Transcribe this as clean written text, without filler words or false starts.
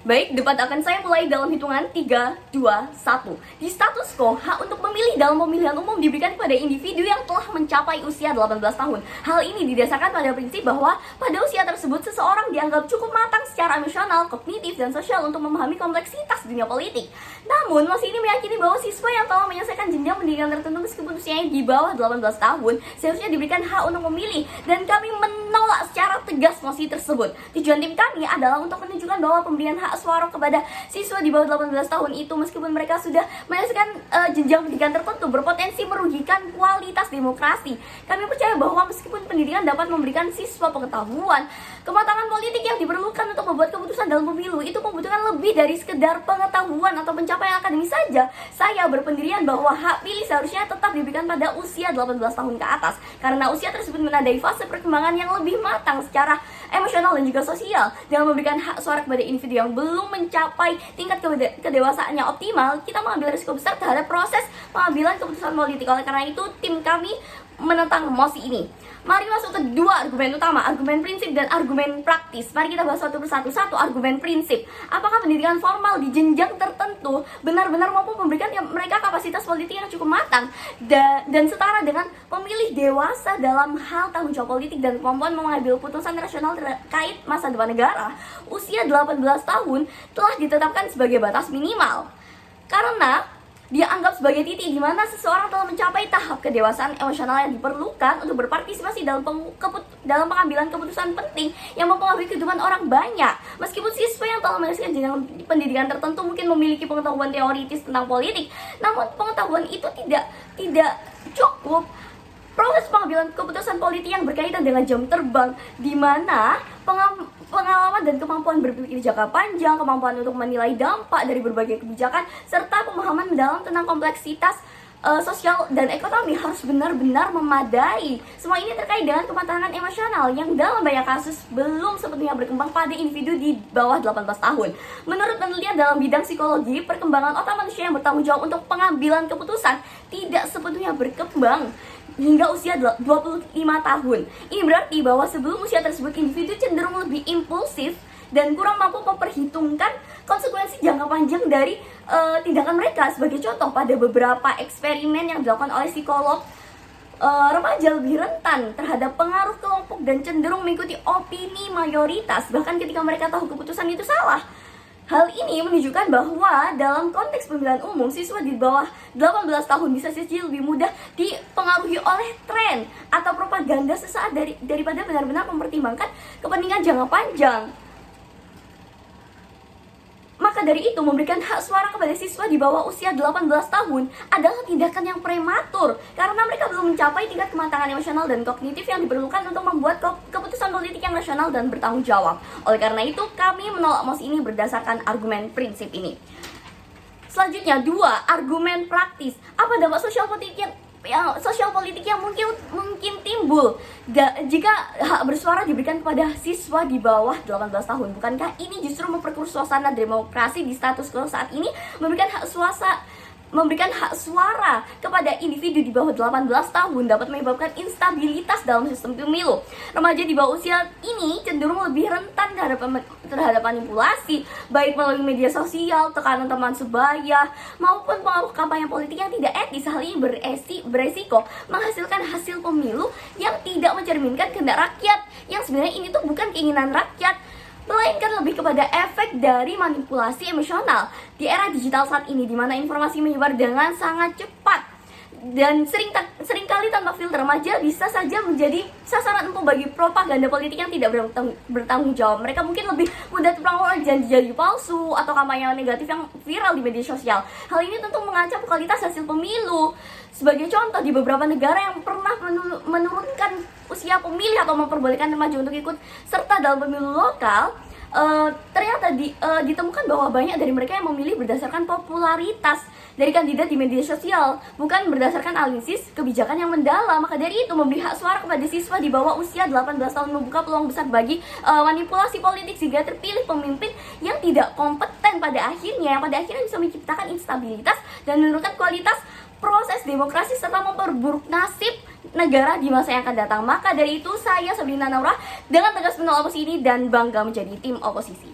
Baik, debat akan saya mulai dalam hitungan 3, 2, 1. Di status quo, hak untuk memilih dalam pemilihan umum diberikan kepada individu yang telah mencapai usia 18 tahun. Hal ini didasarkan pada prinsip bahwa pada usia tersebut seseorang dianggap cukup matang secara emosional, kognitif, dan sosial untuk memahami kompleksitas dunia politik. Namun, masih ini meyakini bahwa siswa yang telah menyelesaikan jenjang pendidikan tertentu meskipun usianya di bawah 18 tahun seharusnya diberikan hak untuk memilih, dan kami menolak secara tegas mosi tersebut. Tujuan tim kami adalah untuk menunjukkan bahwa pemberian hak suara kepada siswa di bawah 18 tahun itu meskipun mereka sudah menyelesaikan jenjang pendidikan tertentu berpotensi merugikan kualitas demokrasi. Kami percaya bahwa meskipun pendidikan dapat memberikan siswa pengetahuan, kematangan politik yang diperlukan untuk membuat keputusan dalam pemilu itu membutuhkan lebih dari sekedar pengetahuan atau pencapaian akademis saja. Saya berpendirian bahwa hak pilih seharusnya tetap diberikan pada usia 18 tahun ke atas, karena usia tersebut menandai fase perkembangan yang lebih matang secara emosional dan juga sosial. Dengan memberikan hak suara kepada individu yang belum mencapai tingkat kedewasaannya optimal, kita mengambil risiko besar terhadap proses pengambilan keputusan politik. Oleh karena itu, tim kami menentang mosi ini. Mari masuk ke dua argumen utama, argumen prinsip dan argumen praktis. Mari kita bahas satu persatu. Satu, argumen prinsip. Apakah pendidikan formal di jenjang tertentu benar-benar mampu memberikan mereka kapasitas politik yang cukup matang dan setara dengan pemilih dewasa dalam hal tanggung jawab politik dan kemampuan mengambil putusan rasional terkait masa depan negara? Usia 18 tahun telah ditetapkan sebagai batas minimal karena dia anggap sebagai titik di mana seseorang telah mencapai tahap kedewasaan emosional yang diperlukan untuk berpartisipasi dalam pengambilan keputusan penting yang mempengaruhi kehidupan orang banyak. Meskipun siswa yang telah menyelesaikan jenjang pendidikan tertentu mungkin memiliki pengetahuan teoritis tentang politik, namun pengetahuan itu tidak cukup. Proses pengambilan keputusan politik yang berkaitan dengan jam terbang, di mana pengalaman dan kemampuan berpikir jangka panjang, kemampuan untuk menilai dampak dari berbagai kebijakan, serta pemahaman mendalam tentang kompleksitas sosial dan ekonomi harus benar-benar memadai. Semua ini terkait dengan kematangan emosional yang dalam banyak kasus belum sepenuhnya berkembang pada individu di bawah 18 tahun. Menurut penelitian dalam bidang psikologi, perkembangan otak manusia yang bertanggung jawab untuk pengambilan keputusan tidak sepenuhnya berkembang hingga usia 25 tahun. Ini berarti bahwa sebelum usia tersebut individu cenderung lebih impulsif dan kurang mampu memperhitungkan konsekuensi jangka panjang dari tindakan mereka. Sebagai contoh, pada beberapa eksperimen yang dilakukan oleh psikolog, remaja lebih rentan terhadap pengaruh kelompok dan cenderung mengikuti opini mayoritas bahkan ketika mereka tahu keputusan itu salah. Hal ini menunjukkan bahwa dalam konteks pemilihan umum, siswa di bawah 18 tahun bisa saja lebih mudah dipengaruhi oleh tren atau propaganda sesaat daripada benar-benar mempertimbangkan kepentingan jangka panjang. Maka dari itu, memberikan hak suara kepada siswa di bawah usia 18 tahun adalah tindakan yang prematur karena mereka belum mencapai tingkat kematangan emosional dan kognitif yang diperlukan untuk membuat keputusan politik yang rasional dan bertanggung jawab. Oleh karena itu, kami menolak mosi ini berdasarkan argumen prinsip ini. Selanjutnya, 2, argumen praktis. Apa dampak sosial politik yang mungkin timbul jika hak bersuara diberikan kepada siswa di bawah 18 tahun? Bukankah ini justru memperkeruh suasana demokrasi di status quo saat ini? Memberikan hak suara kepada individu di bawah 18 tahun dapat menyebabkan instabilitas dalam sistem pemilu. Remaja di bawah usia ini cenderung lebih rentan terhadap manipulasi, baik melalui media sosial, tekanan teman sebaya, maupun pengaruh kampanye politik yang tidak etis. Hal ini beresiko menghasilkan hasil pemilu yang tidak mencerminkan kehendak rakyat, yang sebenarnya ini tuh bukan keinginan rakyat, melainkan lebih kepada efek dari manipulasi emosional. Di era digital saat ini, di mana informasi menyebar dengan sangat cepat dan seringkali tanpa filter, remaja bisa saja menjadi sasaran empuk bagi propaganda politik yang tidak bertanggung jawab. Mereka mungkin lebih mudah terpengaruh oleh janji-janji palsu atau kampanye negatif yang viral di media sosial. Hal ini tentu mengancam kualitas hasil pemilu. Sebagai contoh, di beberapa negara yang pernah menurunkan usia pemilih atau memperbolehkan remaja untuk ikut serta dalam pemilu lokal, ternyata ditemukan bahwa banyak dari mereka yang memilih berdasarkan popularitas dari kandidat di media sosial, bukan berdasarkan analisis kebijakan yang mendalam. Maka dari itu, memberi hak suara kepada siswa di bawah usia 18 tahun membuka peluang besar bagi manipulasi politik sehingga terpilih pemimpin yang tidak kompeten yang pada akhirnya bisa menciptakan instabilitas dan menurunkan kualitas proses demokrasi serta memperburuk nasib negara di masa yang akan datang. Maka dari itu, saya Sabrina Naura dengan tegas menolak oposisi ini dan bangga menjadi tim oposisi.